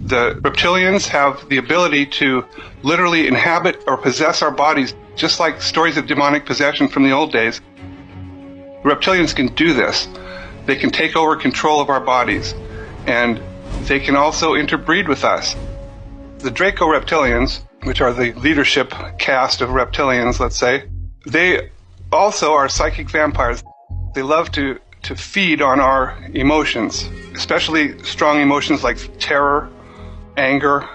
The reptilians have the ability to literally inhabit or possess our bodies, just like stories of demonic possession from the old days. Reptilians can do this. They can take over control of our bodies, and they can also interbreed with us. The Draco reptilians, which are the leadership caste of reptilians, let's say, they also are psychic vampires. They love to feed on our emotions, especially strong emotions like terror, anger,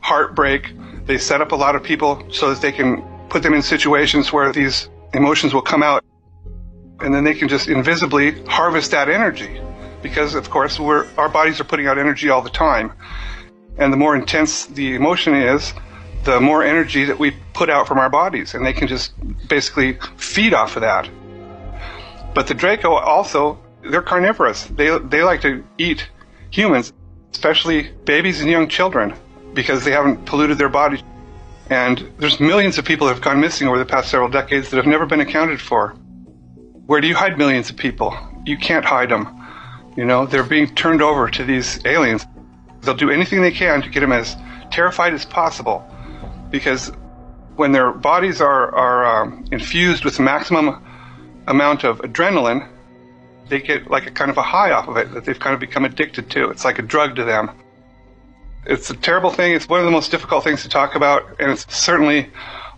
heartbreak. They set up a lot of people so that they can put them in situations where these emotions will come out, and then they can just invisibly harvest that energy, because of course our bodies are putting out energy all the time, and the more intense the emotion is, the more energy that we put out from our bodies, and they can just basically feed off of that. But the Draco also, they're carnivorous. They like to eat humans, especially babies and young children, because they haven't polluted their bodies. And there's millions of people that have gone missing over the past several decades that have never been accounted for. Where do you hide millions of people? You can't hide them. You know, they're being turned over to these aliens. They'll do anything they can to get them as terrified as possible, because when their bodies are infused with the maximum amount of adrenaline, they get like a kind of a high off of it that they've kind of become addicted to. It's like a drug to them. It's a terrible thing. It's one of the most difficult things to talk about, and it's certainly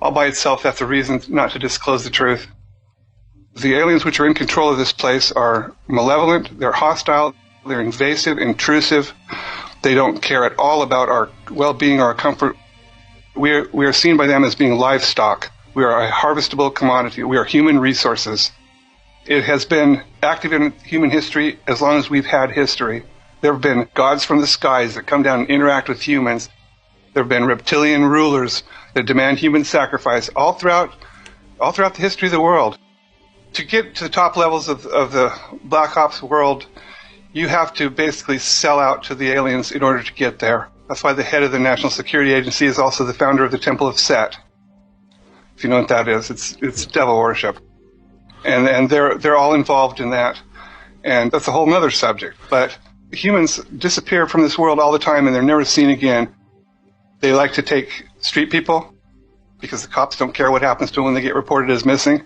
all by itself that's a reason not to disclose the truth. The aliens which are in control of this place are malevolent, they're hostile, they're invasive, intrusive. They don't care at all about our well-being or our comfort. We are seen by them as being livestock. We are a harvestable commodity. We are human resources. It has been active in human history as long as we've had history. There have been gods from the skies that come down and interact with humans. There have been reptilian rulers that demand human sacrifice all throughout the history of the world. To get to the top levels of the Black Ops world, you have to basically sell out to the aliens in order to get there. That's why the head of the National Security Agency is also the founder of the Temple of Set. If you know what that is, it's devil worship. And they're all involved in that. And that's a whole other subject. But humans disappear from this world all the time, and they're never seen again. They like to take street people, because the cops don't care what happens to them when they get reported as missing.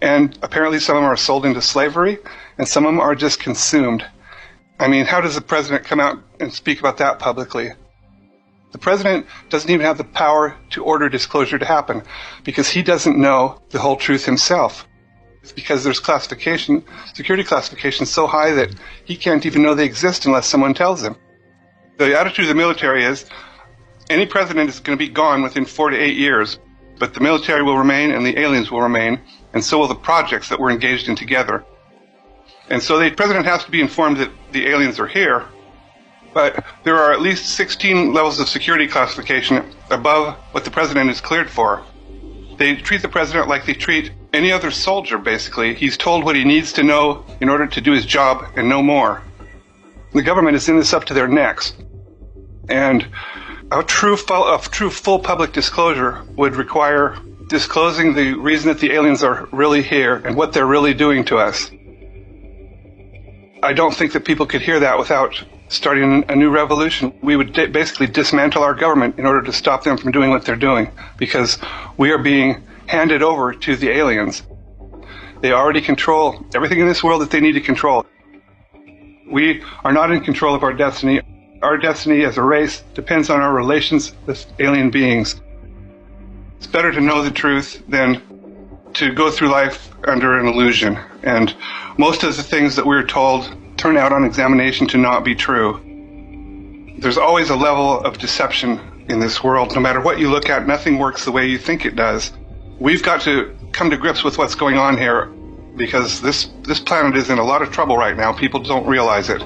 And apparently some of them are sold into slavery, and some of them are just consumed. I mean, how does the president come out and speak about that publicly? The president doesn't even have the power to order disclosure to happen, because he doesn't know the whole truth himself. It's because there's security classification so high that he can't even know they exist unless someone tells him. The attitude of the military is, any president is going to be gone within 4 to 8 years, but the military will remain and the aliens will remain, and so will the projects that we're engaged in together. And so the president has to be informed that the aliens are here, but there are at least 16 levels of security classification above what the president is cleared for. They treat the president like they treat any other soldier, basically. He's told what he needs to know in order to do his job and no more. The government is in this up to their necks. And a true full public disclosure would require disclosing the reason that the aliens are really here and what they're really doing to us. I don't think that people could hear that without starting a new revolution. We would basically dismantle our government in order to stop them from doing what they're doing, because we are being handed over to the aliens. They already control everything in this world that they need to control. We are not in control of our destiny. Our destiny as a race depends on our relations with alien beings. It's better to know the truth than to go through life under an illusion. And most of the things that we're told turn out on examination to not be true. There's always a level of deception in this world. No matter what you look at, nothing works the way you think it does. We've got to come to grips with what's going on here, because this planet is in a lot of trouble right now. People don't realize it.